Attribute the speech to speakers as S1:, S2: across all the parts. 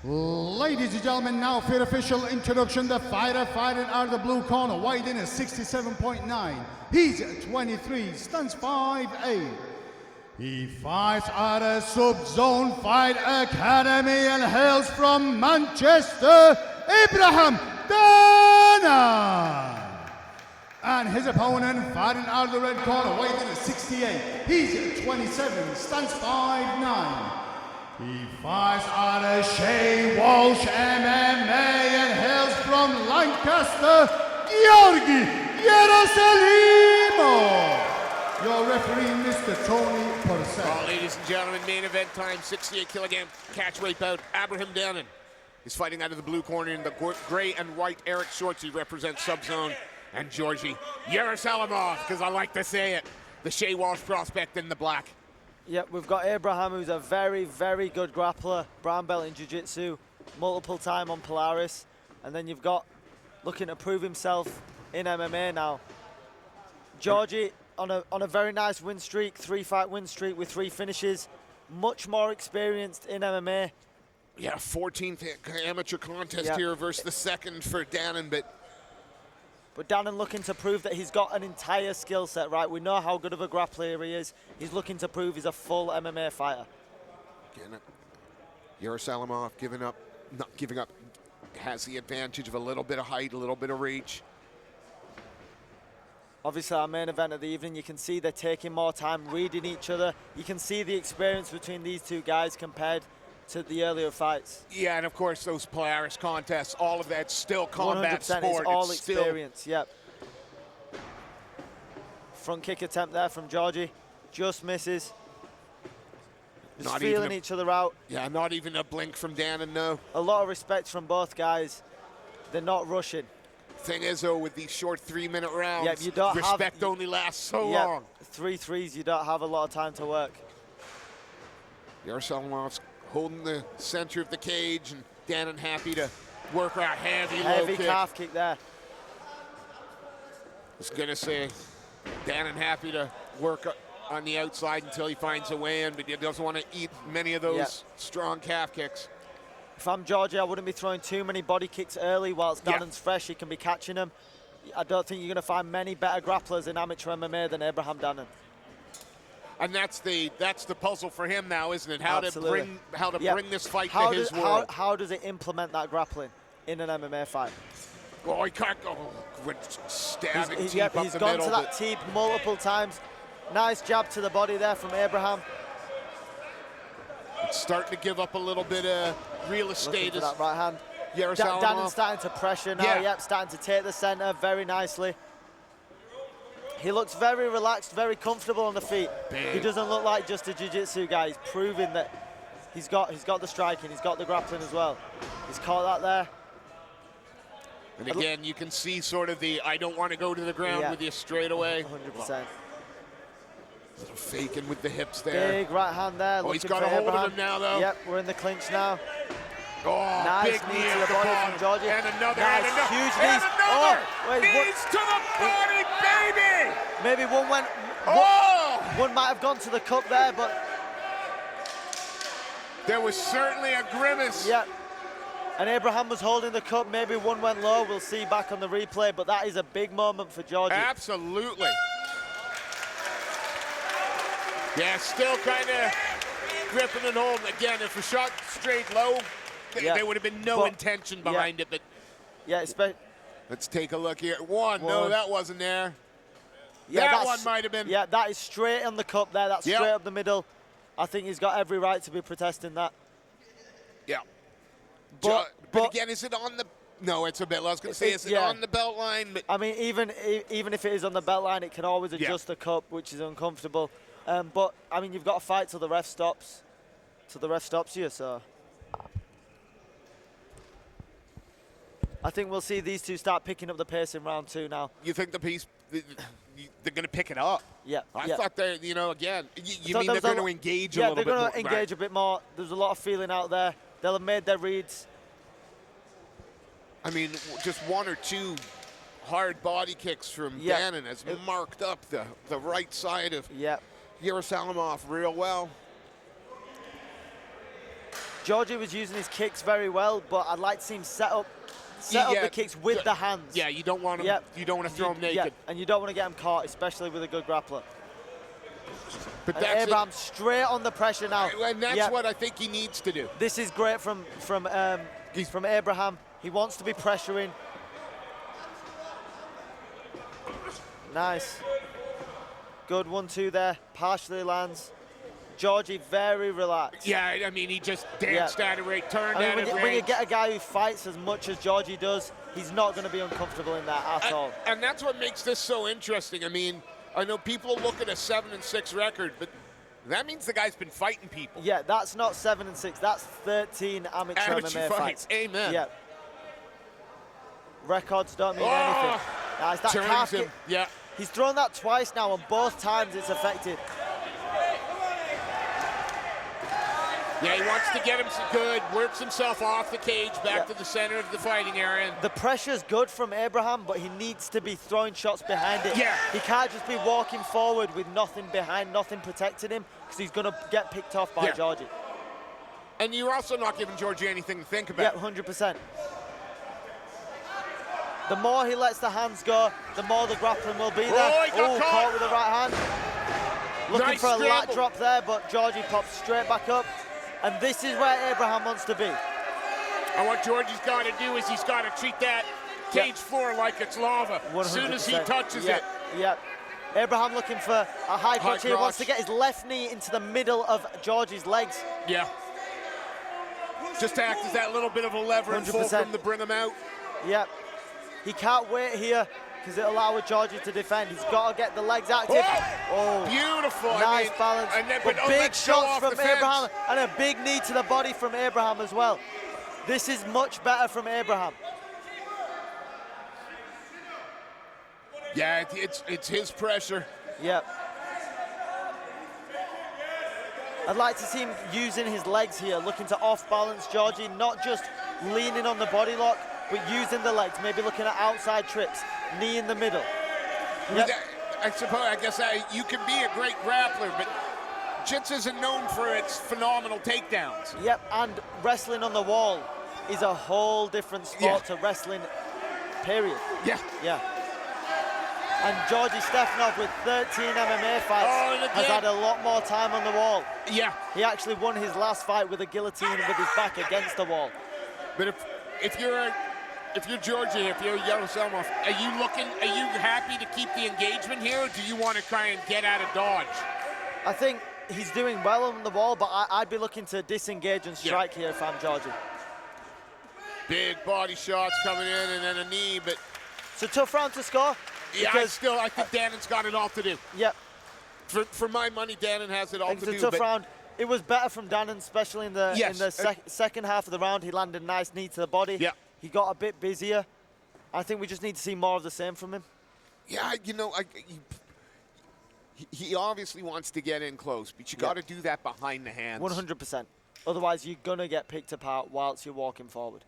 S1: Ladies and gentlemen, now for the official introduction, the fighter fighting out of the blue corner, weighed in at 67.9. He's 23, stands 5'8". He fights out of Sub-Zone Fight Academy and hails from Manchester, Abraham Dannan. And his opponent fighting out of the red corner, weighed in at 68. He's 27, stands 5'9". He fights out of Shea Walsh MMA and hails from Lancaster, Georgi, Yersalimov. Your referee, Mr. Tony Purcell.
S2: Well, ladies and gentlemen, main event time, 68-kilogram catchweight bout. Abraham Dannan is fighting out of the blue corner in the gray and white. Eric Shorty represents Sub-Zone, and Georgi Yersalimov, because I like to say it, the Shea Walsh prospect in the black.
S3: Yep, we've got Abraham, who's a very, very good grappler, brown belt in jiu-jitsu, multiple time on Polaris. And then you've got looking to prove himself in MMA now. Georgi on a very nice win streak, 3-fight win streak with 3 finishes, much more experienced in MMA.
S2: Yeah, 14th amateur contest here versus the second for Dannan, but
S3: Dannan looking to prove that he's got an entire skill set, right? We know how good of a grappler he is. He's looking to prove he's a full MMA fighter.
S2: Again, Yersalimov not giving up, has the advantage of a little bit of height, a little bit of reach.
S3: Obviously, our main event of the evening, you can see they're taking more time reading each other. You can see the experience between these two guys compared to the earlier fights.
S2: Yeah, and of course, those Polaris contests, all of that's still combat
S3: 100%,
S2: sport.
S3: it's all
S2: it's
S3: experience, yep. Front kick attempt there from Georgi, just misses. Just
S2: not
S3: feeling each other out.
S2: Yeah, not even a blink from Dannan, no.
S3: A lot of respect from both guys. They're not rushing.
S2: Thing is, though, with these short 3-minute rounds,
S3: yep, you don't
S2: respect only lasts so long.
S3: 3 threes, you don't have a lot of time to work.
S2: Yersalimov's holding the center of the cage, and Dannan happy to work a heavy low kick.
S3: Calf kick there.
S2: I was gonna say, Dannan happy to work on the outside until he finds a way in, but he doesn't want to eat many of those strong calf kicks.
S3: If I'm Georgi, I wouldn't be throwing too many body kicks early whilst Dannan's fresh. He can be catching them. I don't think you're going to find many better grapplers in amateur MMA than Abraham Dannan.
S2: And that's the puzzle for him now, isn't it? How to bring this fight to his world.
S3: How does it implement that grappling in an MMA fight?
S2: Well, he can't go with stabbing teep up the middle.
S3: He's gone to that teep multiple times. Nice jab to the body there from Abraham.
S2: It's starting to give up a little bit of real estate.
S3: That right hand.
S2: Yersalimov.
S3: Dannan's starting to pressure now. Yep, starting to take the center very nicely. He looks very relaxed, very comfortable on the feet.
S2: Big.
S3: He doesn't look like just a jiu-jitsu guy. He's proving that he's got the striking, he's got the grappling as well. He's caught that there.
S2: And again, you can see sort of the I don't want to go to the ground with you straight away.
S3: 100%.
S2: Little faking with the hips there.
S3: Big right hand there.
S2: Oh, he's got a hold of him now, though.
S3: Yep, we're in the clinch now.
S2: Oh,
S3: nice
S2: big
S3: knee to the body from Georgi.
S2: And another,
S3: nice,
S2: and another,
S3: huge
S2: and
S3: knees.
S2: another.
S3: Oh, wait,
S2: knees to the body, baby!
S3: Maybe one went. One might have gone to the cup there, but
S2: there was certainly a grimace.
S3: Yep. And Abraham was holding the cup. Maybe one went low. We'll see back on the replay, but that is a big moment for Georgi.
S2: Absolutely. Yeah, still kind of gripping and holding. Again, if a shot straight low, there would have been no intention behind it. But let's take a look here. One. No, that wasn't there.
S3: Yeah,
S2: that one might have been.
S3: Yeah, that is straight on the cup there. That's straight up the middle. I think he's got every right to be protesting that.
S2: Yeah. But again, is it on the? No, it's a bit low. I was going to say, is it on the belt line? But
S3: I mean, even if it is on the belt line, it can always adjust the cup, which is uncomfortable. But I mean, you've got to fight till the ref stops. Till the ref stops you. So I think we'll see these two start picking up the pace in round 2 now.
S2: You think they're going to pick it up?
S3: Yeah.
S2: I thought they're, again, you mean they're going to engage a little bit more?
S3: Yeah, they're going to engage a bit more. There's a lot of feeling out there. They'll have made their reads.
S2: I mean, just 1 or 2 hard body kicks from Dannan has marked up the right side of Yersalimov real well.
S3: Georgi was using his kicks very well, but I'd like to see him set up the kicks with the hands.
S2: Yeah, you don't want him.
S3: Yep.
S2: You don't want to throw him naked.
S3: Yeah, and you don't want to get him caught, especially with a good grappler.
S2: But
S3: And
S2: that's
S3: Abraham straight on the pressure now.
S2: and that's what I think he needs to do.
S3: This is great from Abraham. He wants to be pressuring. Nice. Good 1-2 there. Partially lands. Georgi very relaxed.
S2: Yeah, I mean, he just danced out of range, turned out of range.
S3: When you get a guy who fights as much as Georgi does, he's not going to be uncomfortable in that at all.
S2: And that's what makes this so interesting. I mean, I know people look at a 7-6 record, but that means the guy's been fighting people.
S3: Yeah, that's not 7-6. That's 13 amateur MMA fights.
S2: Amen.
S3: Yeah. Records don't mean anything. Nice. That calf kick.
S2: Yeah.
S3: He's thrown that twice now, and both times it's affected.
S2: Yeah, he wants to get him good, works himself off the cage, back to the center of the fighting area.
S3: The pressure's good from Abraham, but he needs to be throwing shots behind it.
S2: Yeah.
S3: He can't just be walking forward with nothing behind, nothing protecting him, because he's going to get picked off by Georgi.
S2: And you're also not giving Georgi anything to think about.
S3: Yeah, 100%. The more he lets the hands go, the more the grappling will be there.
S2: Oh, he got
S3: caught with the right hand. Looking for a lat drop there, but Georgi pops straight back up. And this is where Abraham wants to be.
S2: And what Georgi's got to do is he's got to treat that cage floor like it's lava.
S3: 100%.
S2: As soon as he touches it.
S3: Yeah. Abraham looking for a high crotch here. He wants to get his left knee into the middle of Georgi's legs.
S2: Yeah. Just to act as that little bit of a lever and pull him to bring him out.
S3: Yeah. He can't wait here because it'll allow Georgi to defend. He's got to get the legs active.
S2: Oh, beautiful.
S3: Nice balance.
S2: And then,
S3: but big shots from Abraham and a big knee to the body from Abraham as well. This is much better from Abraham.
S2: Yeah, it's his pressure.
S3: Yep. I'd like to see him using his legs here, looking to off-balance Georgi, not just leaning on the body lock, but using the legs, maybe looking at outside trips, knee in the middle. Yep.
S2: I guess you can be a great grappler, but Jits isn't known for its phenomenal takedowns.
S3: Yep, and wrestling on the wall is a whole different sport to wrestling, period.
S2: Yeah.
S3: Yeah. And Georgi Stefanov with 13 MMA fights has had a lot more time on the wall.
S2: Yeah.
S3: He actually won his last fight with a guillotine with his back against the wall.
S2: But if you're Georgi, if you're Yersalimov, are you happy to keep the engagement here, or do you want to try and get out of dodge?
S3: I think he's doing well on the wall, but I'd be looking to disengage and strike here if I'm Georgi.
S2: Big body shots coming in and then a knee, but...
S3: It's a tough round to score.
S2: Yeah, I think Dannan's got it all to do.
S3: Yep.
S2: For my money, Dannan has it all to do.
S3: It's a tough round. It was better from Dannan, especially in the second half of the round. He landed a nice knee to the body.
S2: Yeah.
S3: He got a bit busier. I think we just need to see more of the same from him.
S2: Yeah, he obviously wants to get in close, but you got to do that behind the hands.
S3: 100%. Otherwise, you're going to get picked apart whilst you're walking forward.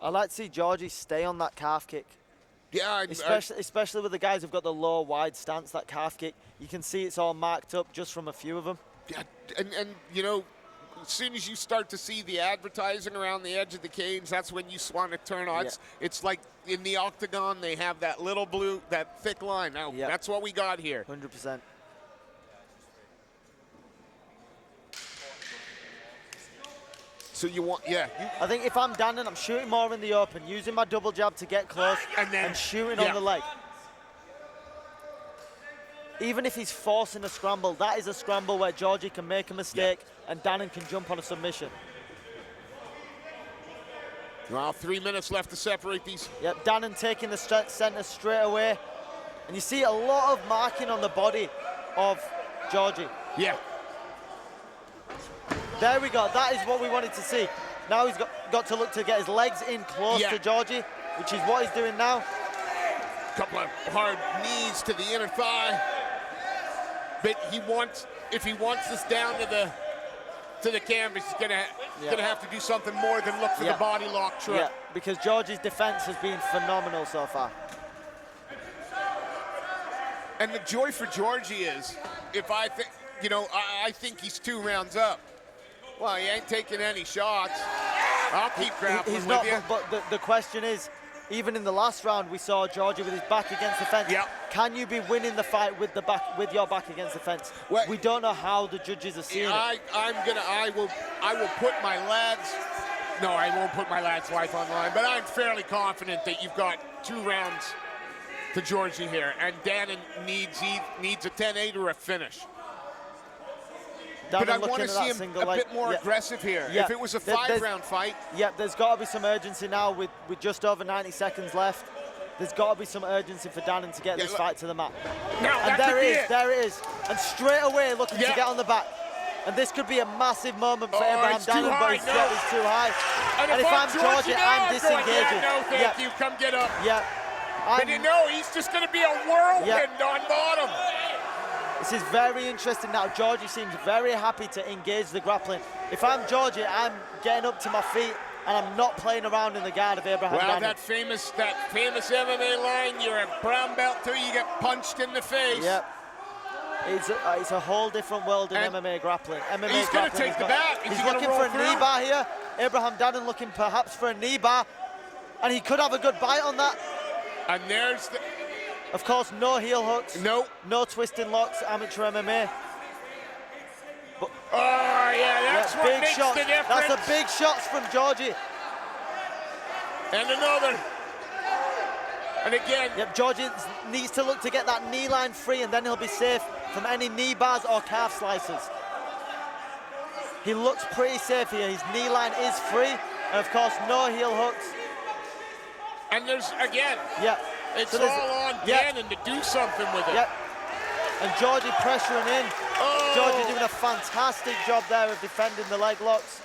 S3: I'd like to see Georgi stay on that calf kick.
S2: Yeah,
S3: especially with the guys who've got the low, wide stance, that calf kick. You can see it's all marked up just from a few of them.
S2: Yeah, and as soon as you start to see the advertising around the edge of the cage, that's when you want to turn on. It's like in the octagon, they have that little blue, that thick line. Now, that's what we got here.
S3: 100%.
S2: So you want,
S3: I think if I'm Dannan, I'm shooting more in the open, using my double jab to get close and shooting on the leg. Even if he's forcing a scramble, that is a scramble where Georgi can make a mistake and Dannan can jump on a submission.
S2: Well, 3 minutes left to separate these.
S3: Yep, Dannan taking the center straight away. And you see a lot of marking on the body of Georgi.
S2: Yeah.
S3: There we go. That is what we wanted to see. Now he's got to look to get his legs in close to Georgi, which is what he's doing now.
S2: Couple of hard knees to the inner thigh. But if he wants this down to the canvas, he's gonna have to do something more than look for the body lock trip.
S3: Yeah, because Georgi's defense has been phenomenal so far.
S2: And the joy for Georgi is, I think he's 2 rounds up. Well, he ain't taking any shots. I'll keep grappling
S3: He's
S2: with
S3: not,
S2: you.
S3: but the question is, even in the last round, we saw Georgi with his back against the fence.
S2: Yep.
S3: Can you be winning the fight with your back against the fence?
S2: Well,
S3: we don't know how the judges are seeing it.
S2: I will put my lads. No, I won't put my lads' life on the line, but I'm fairly confident that you've got 2 rounds to Georgi here, and Dannan needs a 10-8 or a finish. But I want to see him a bit more aggressive here. If it was a 5-round fight.
S3: Yep, there's got to be some urgency now with just over 90 seconds left. There's got to be some urgency for Dannan to get this fight to the mat.
S2: Now,
S3: and there it is. And straight away looking to get on the back. And this could be a massive moment for Abraham Dannan, but his shot is too high.
S2: And
S3: if I'm Georgi, I'm disengaging.
S2: No, thank you. Come get up.
S3: Yeah.
S2: And you know, he's just going to be a whirlwind on bottom.
S3: This is very interesting now. Georgi seems very happy to engage the grappling. If I'm Georgi, I'm getting up to my feet and I'm not playing around in the guard of Abraham Dannan.
S2: Well, that famous MMA line, you're a brown belt till you get punched in the face.
S3: Yep. It's a whole different world in MMA grappling.
S2: He's going to take the back.
S3: He's looking for a knee bar here. Abraham Dannan looking perhaps for a knee bar. And he could have a good bite on that.
S2: And there's the...
S3: Of course, no heel hooks.
S2: No.
S3: No twisting locks, amateur MMA.
S2: But, oh, yeah, that's what
S3: big
S2: makes
S3: shots.
S2: the difference.
S3: That's the big shots from Georgi.
S2: And another. And again.
S3: Yep, Georgi needs to look to get that knee line free, and then he'll be safe from any knee bars or calf slices. He looks pretty safe here. His knee line is free. And of course, no heel hooks.
S2: And there's, again.
S3: Yeah.
S2: It's all on Dannan to do something with it.
S3: Yep. And Georgi pressuring in.
S2: Oh.
S3: Georgi doing a fantastic job there of defending the leg locks.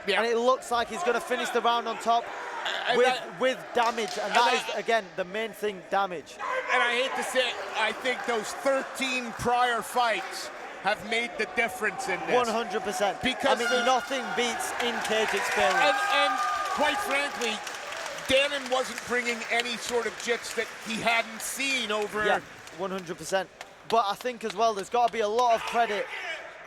S2: Yeah.
S3: And it looks like he's going to finish the round on top with damage. And that is, again, the main thing, damage.
S2: And I hate to say it, I think those 13 prior fights have made the difference in this.
S3: 100%.
S2: Because
S3: I mean, nothing beats in-cage experience.
S2: And quite frankly, Dannan wasn't bringing any sort of jits that he hadn't seen over.
S3: Yeah, 100%. But I think as well, there's got to be a lot of credit.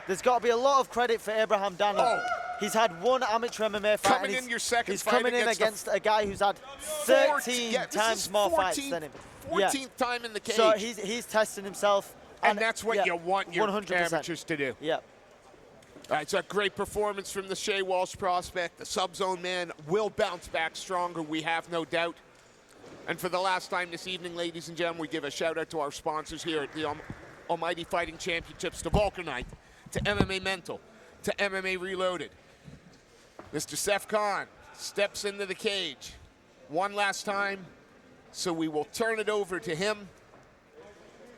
S3: There's got to be a lot of credit for Abraham Dannan.
S2: Oh.
S3: He's had 1 amateur MMA fight.
S2: Coming in your second
S3: he's
S2: fight
S3: coming in against a guy who's had 13 times more fights than him.
S2: 14th time in the cage.
S3: So he's testing himself.
S2: And that's what you want your
S3: 100%.
S2: amateurs to do.
S3: Yeah.
S2: All right, so a great performance from the Shea Walsh prospect. The sub-zone man will bounce back stronger, we have no doubt. And for the last time this evening, ladies and gentlemen, we give a shout-out to our sponsors here at the Almighty Fighting Championships, to Vulcanite, to MMA Mental, to MMA Reloaded. Mr. Seth Khan steps into the cage one last time, so we will turn it over to him,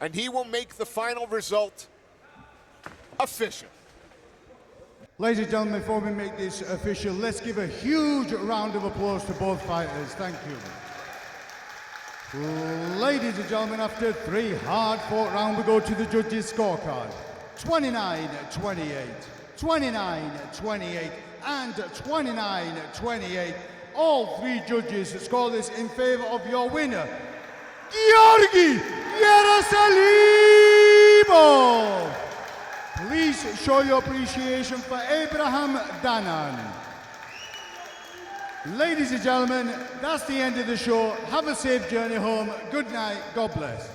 S2: and he will make the final result official.
S1: Ladies and gentlemen, before we make this official, let's give a huge round of applause to both fighters. Thank you. Ladies and gentlemen, after 3 hard-fought rounds, we go to the judges' scorecard. 29-28, 29-28, and 29-28. All 3 judges score this in favor of your winner, Georgi Yersalimov. Please show your appreciation for Abraham Dannan. Ladies and gentlemen, that's the end of the show. Have a safe journey home. Good night. God bless.